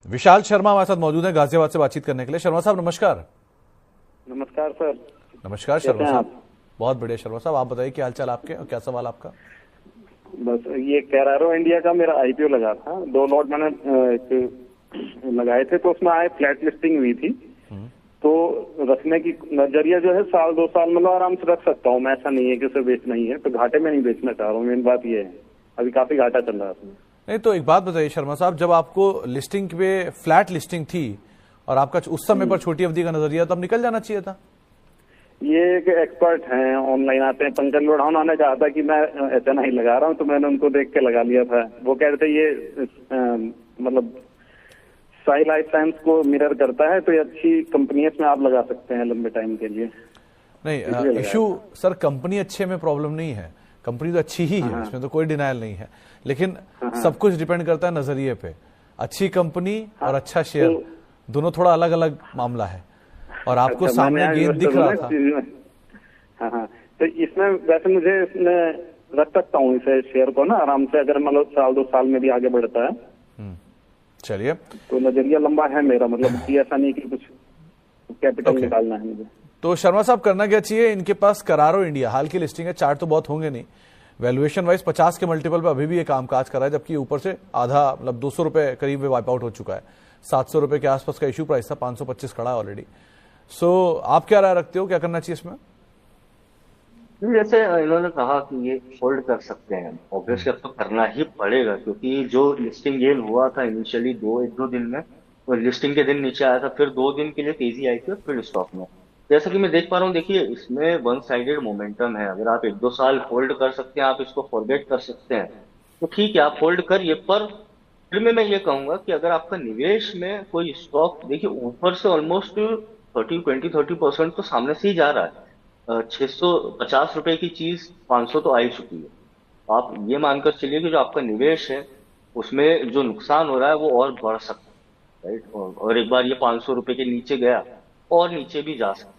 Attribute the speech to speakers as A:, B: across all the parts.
A: विशाल शर्मा हमारे साथ मौजूद हैं गाजियाबाद से बातचीत करने के लिए। शर्मा साहब नमस्कार।
B: नमस्कार सर।
A: नमस्कार शर्मा साहब। बहुत बढ़िया शर्मा साहब, आप बताइए क्या हालचाल आपके और क्या सवाल आपका।
B: बस ये कैरारो इंडिया का मेरा आईपीओ लगा था, 2 लॉट मैंने लगाए थे, तो उसमें आए फ्लैट लिस्टिंग हुई थी। तो रखने की नजरिया जो है 1-2 साल मतलब आराम से रख सकता हूँ मैं, ऐसा नहीं है कि उसे बेचना ही है, तो घाटे में नहीं बेचना चाह रहा हूँ। मेन बात ये है अभी काफी घाटा चल रहा है उसमें।
A: नहीं तो एक बात बताइए शर्मा साहब, जब आपको लिस्टिंग पे फ्लैट लिस्टिंग थी और आपका उस समय पर छोटी अवधि का नजरिया, तो अब निकल जाना चाहिए था।
B: ये एक एक्सपर्ट हैं, ऑनलाइन आते हैं, पंकज लोढ़ा, उन्होंने कहा था कि मैं HNI लगा रहा हूँ, तो मैंने उनको देख के लगा लिया था। वो कह रहे थे ये मतलब साई लाइफ साइंस को मिरर करता है, तो ये अच्छी कंपनी है, इसमें आप लगा सकते हैं लंबे टाइम के लिए।
A: नहीं इशू सर कंपनी अच्छे में प्रॉब्लम नहीं है, कंपनी तो अच्छी ही है, इसमें तो कोई डिनायल नहीं है, लेकिन सब कुछ डिपेंड करता है नजरिए पे। अच्छी कंपनी और अच्छा शेयर दोनों थोड़ा अलग अलग मामला है, और आपको सामने गेंद दिख रहा था।
B: हाँ, तो इसमें वैसे मुझे इसमें रख सकता हूँ इसे शेयर को ना आराम से, अगर मतलब 1-2 साल में भी आगे बढ़ता है।
A: चलिए,
B: तो नजरिया लंबा है मेरा, मतलब कि ऐसा नहीं कि कुछ कैपिटल निकालना है मुझे।
A: तो शर्मा साहब करना क्या चाहिए, इनके पास करारो इंडिया हाल की लिस्टिंग है, चार्ट तो बहुत होंगे नहीं, वैल्यूएशन वाइज 50 के मल्टीपल पे अभी भी ये कामकाज कर रहा है, जबकि ऊपर से आधा मतलब 200 रुपए करीब वाइप आउट हो चुका है। 700 रुपए के आसपास का इश्यू प्राइस था, 525 खड़ा है ऑलरेडी। सो आप क्या राय रखते हो, क्या करना चाहिए इसमें?
C: जैसे इन्होंने कहा कि ये होल्ड कर सकते हैं, ऑब्वियसली अब तो करना ही पड़ेगा, क्योंकि जो लिस्टिंग गेन हुआ था इनिशियली एक दो दिन में, वो लिस्टिंग के दिन नीचे आया था, फिर 2 दिन के लिए तेजी आई थी और फिर स्टॉक में जैसा कि मैं देख पा रहा हूँ, देखिए इसमें वन साइडेड मोमेंटम है। अगर आप 1-2 साल होल्ड कर सकते हैं, आप इसको फॉरगेट कर सकते हैं, तो ठीक है आप होल्ड करिए। पर फिर मैं ये कहूंगा कि अगर आपका निवेश में कोई स्टॉक, देखिए ऊपर से ऑलमोस्ट 30% तो सामने से ही जा रहा है। 650 रुपए की चीज 500 तो आ ही चुकी है। आप ये मानकर चलिए कि जो आपका निवेश है उसमें जो नुकसान हो रहा है वो और बढ़ सकता है, राइट। और एक बार ये 500 रुपए के नीचे गया और नीचे भी जा सकता है।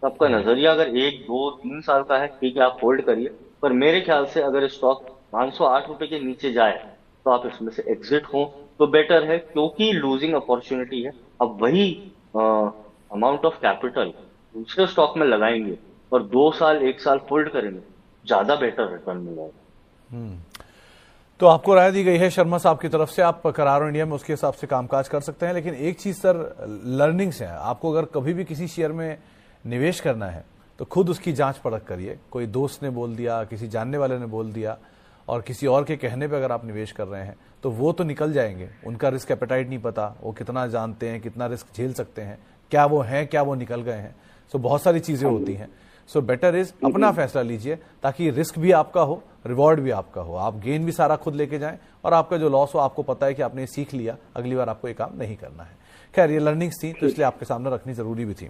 C: तो आपका नजरिया अगर 1-2-3 साल का है, ठीक है आप होल्ड करिए, पर मेरे ख्याल से अगर स्टॉक 508 रुपए के नीचे जाए तो आप इसमें से एग्जिट हो तो बेटर है, क्योंकि लूजिंग अपॉर्चुनिटी है। अब वही अमाउंट ऑफ कैपिटल दूसरे स्टॉक में लगाएंगे और 2 साल 1 साल होल्ड करेंगे, ज्यादा बेटर रिटर्न मिलेगा।
A: तो आपको राय दी गई है शर्मा साहब की तरफ से, आप करारो इंडिया में उसके हिसाब से कामकाज कर सकते हैं। लेकिन एक चीज सर लर्निंग्स है, आपको अगर कभी भी किसी शेयर में निवेश करना है तो खुद उसकी जांच परख करिए। कोई दोस्त ने बोल दिया, किसी जानने वाले ने बोल दिया, और किसी और के कहने पे अगर आप निवेश कर रहे हैं तो वो तो निकल जाएंगे, उनका रिस्क एपेटाइट नहीं पता, वो कितना जानते हैं, कितना रिस्क झेल सकते हैं, क्या वो हैं, क्या वो निकल गए हैं। सो बहुत सारी चीजें होती हैं। सो बेटर इज अपना फैसला लीजिए, ताकि रिस्क भी आपका हो, रिवॉर्ड भी आपका हो, आप गेन भी सारा खुद लेके जाएं, और आपका जो लॉस हो आपको पता है कि आपने सीख लिया, अगली बार आपको ये काम नहीं करना है। खैर ये लर्निंग्स थी तो इसलिए आपके सामने रखनी जरूरी भी थी।